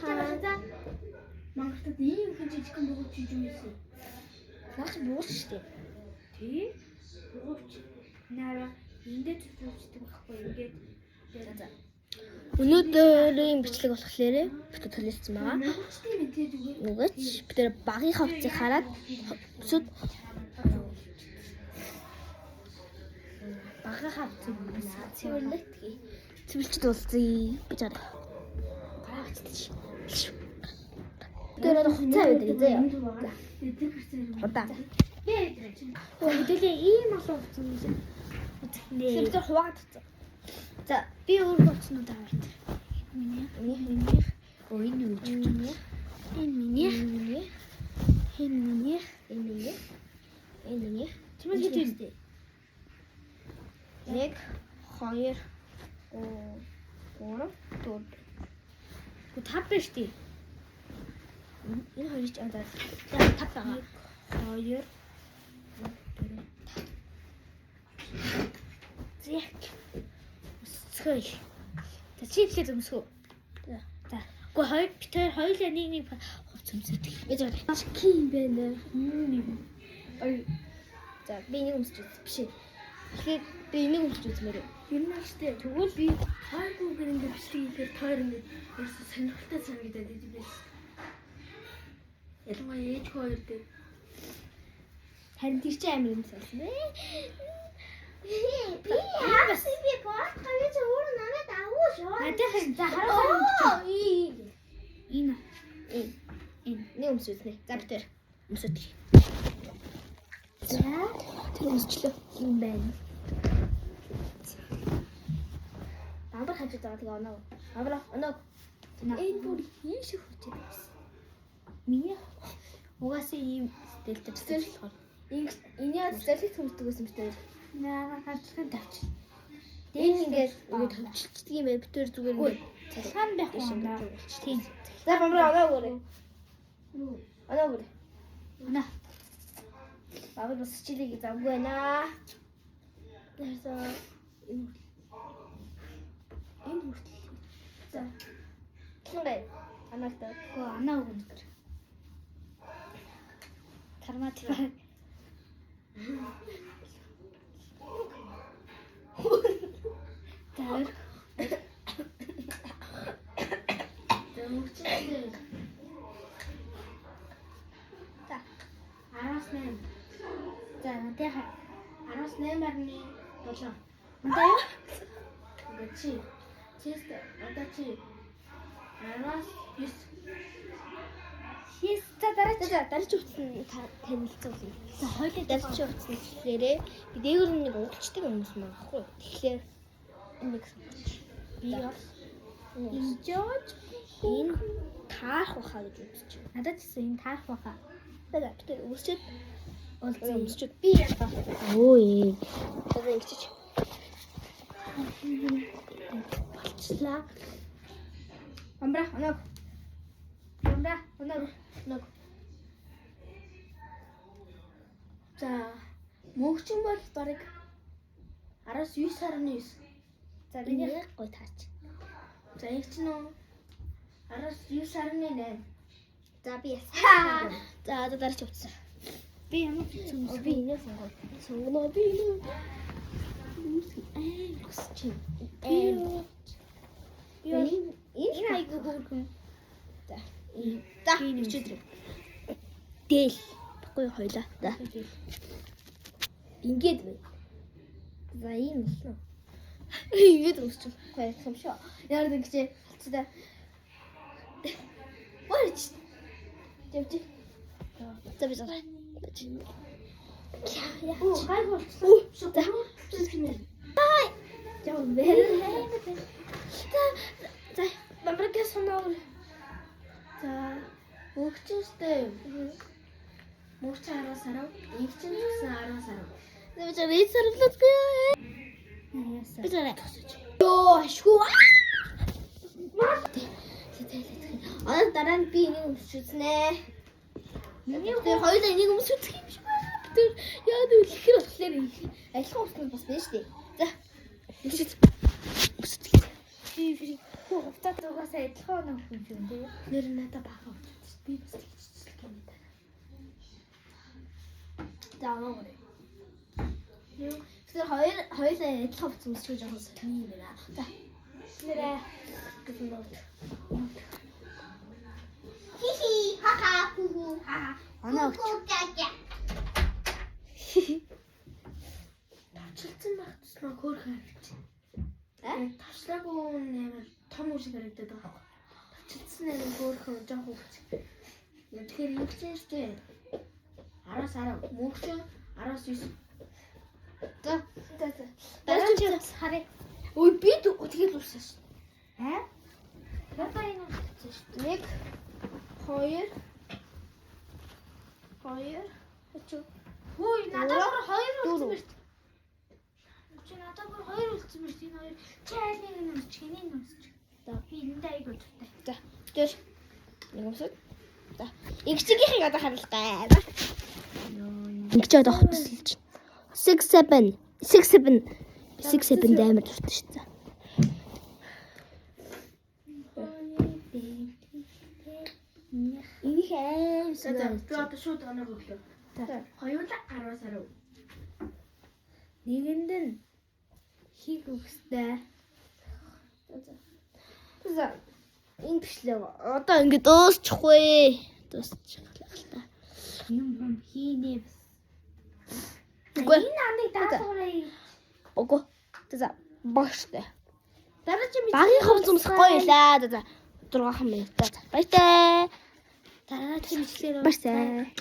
сайхан. Мангартад ийм их жижигхэн бөгөөч хийж юмсэн. Наач бууж штэ. Тий? Бөгөөч. Нара ингээд зүтгэждэг байхгүй ингээд. За. Өнөөдрийн бичлэг болохоор битүү төлөвлөсөн байгаа. Мангарттай юм тий зүгээр. Нүгэч бид нэр багийн хавцыг хараад өсөд багийн хавцыг цэвэрлэхий. Цэвэрлчд уулзъя гэж хараа. Гараач. Тэр хуцаа байдаг заяа. Тэр хэрэг. Удаа. Би яадаг чинь. Хөдөлөө ийм олон хуцаа юм. Нээ. Тэр хуваагаад хуцаа. За би өөр хуцнууд аваад. Миний. Ой энэ үү. Энэ. Чимээс хийдэг. 1 2 3 4 Гү тав биш тий. энэ хоёрч одоо тав байгаа. 2 Зяк. Өсгөө. За чи ихлээр өмсгөө. За. Гү хоёр битээр хоёулаа нэг хувц өмсөдөг. Гэж байна. Ким бэ нэ? Ой. За би нэг өмсч үз. Биш. Тэгэхээр би нэг өмсч үзмээр. Ер нь штэ. Тэгвэл би хайгуугаар ингээд бичлэг хийхээр тойр ингээд ерөөсө сонирхолтой санагдаад идэв биш. Ялангуяа ээж хоёр дээр. Харин тийч амир юм сансан. Би яас би бод хавьяа өөр намайг авууш. Надад за хараа. Энэ. Нэг өмсч үзнэ. За битэр өмсөдөг. За Тэр өмсчлөө. Юм байна. Бамбар хажууд байгаа тэгээ оноо. Бамбар оноо. Энэ бүр хийш хүчтэй байсан. миний угаасаа ийм стилтэй Тэгэхээр энэ яа зэрэг төмсдөг байсан бэ тэр. наа хавцхан тавч. Дэн ингээд төвчлцдэг юм бай битэр зүгээр ингээд цалхан байх юм даа. Тийм. За бамбар оноо өгөөрэй. Оноо өгөөрэй. Наа. Бамбар бас чилийг завгүй байна. Яса энэ хүртэл. За. Кингай анаатай. Гоо анаа өгнө. Карматив. Тэр. Дэмчтэй. За. 18. За надад 18-ны 7. Надаа юу? Ингээд чи. Чист надад чи 19. Хийс за дараач утсан танилцуулъя. За хоёул Дараач утсан гэхлээрээ би дээгүүр нэг уулчдаг хүмүүс маань ахгүй. Тэгэхээр энэ нэг би бас инжож энэ таарах баха гэж үзэж байна. надад ч энэ таарах баха. За бид өсчөд Уулзъя. өмсчөд би яа. Өө. Тэгээ ингэчих. Болчлаа. Бамбра оноо. Бамбра оноо. За мөнхчин бол барыг 19.9. За би нэг гой таач. За их ч нөө 19.8. За би яа. За дараач утсан. Би ямар ч юм Би энэ сонгоно би энэ. Үсч. Энэ айгуу хөөрхөн. За. За өчигдөр. Дээл. Баггүй хоёлаа. За. Ингээд бай. За ийм л. Ингээд өсч. Гоё юм шүү. Яар гэж хэвчээ. Борч. Тэвч. За би заа. Яа. Оо гай болчихсон. За. Бай. Яа вэ? За. Бамбартай соноо. За мөнхчтэй. Мөнхч 10 сар, их ч гэсэн 10 сар. За би чамд сарлахгүй. Яасан. Би зарай. Йоо, шгүй. Дараа нь би энийг өмсчихнэ. Миний Тэр хоёулаа энийг өмсчих юм шиг байна. Тэр яа гэвэл ихэр болохоор адилхан усны бас байна шүү дээ. За. Өмсчих. би Хувцас угаасаа адилхан оноо хүн шүү дээ. Нэр надад бага болчихсон. Би бас тэгчихсэн юм даа. За аваагүй. Тэгэхээр хоёулаа адилхан хувцас өмсөж байгаа юм байна. За. Нэрээ гэсэн бол. Хихи хаха хуху ха. Анаа өгч. Тавчилсан байх туслаа хөөрхөн авчих. Тавчлаагүй нээр том үсэг харагдаад байгаа. Тавчилсан нээр хөөрхөн жоох үгч. Тэгэхээр юу гэж ярьжээ? 10-аас 10 мөнхчөө 10-9. За. Дараа чи харъя. Ой би тэгэл үссэн шин. Надаа энэ утсан шүү. 1 2 2 Хөөе, надад бүр 2 үлдсэн дөрөв. мэт. Чи надад бүр 2 үлдсэн мэт. Энэ хоёр чи айныг нь өмсч, энийг нь өмсч. За. Би эндээ айгуу туттай. За. Тэр нэг өмсөв. За. Игчигийнхийг одоо харилгаа. Игч одоо хотсолж. 6 7 амар дуртай шүү дээ. Энийг аим За би одоо шууд оноо өглөө. Хоёулаа 10-аас 10. нэгэнд нь хийг өгсдээ. За. Энэ бичлэг одоо ингэ дуусчихгүй. Дуусчих л та. Юм хийнэ. Үгүй. Энэ амыг даасгаарай. Үгүй. За. Багштай. Дараа чи Багийн хувц өмсөхгүй лаа. За. 6 минут. Баяртай. дараа чи бичлэр Баяртай.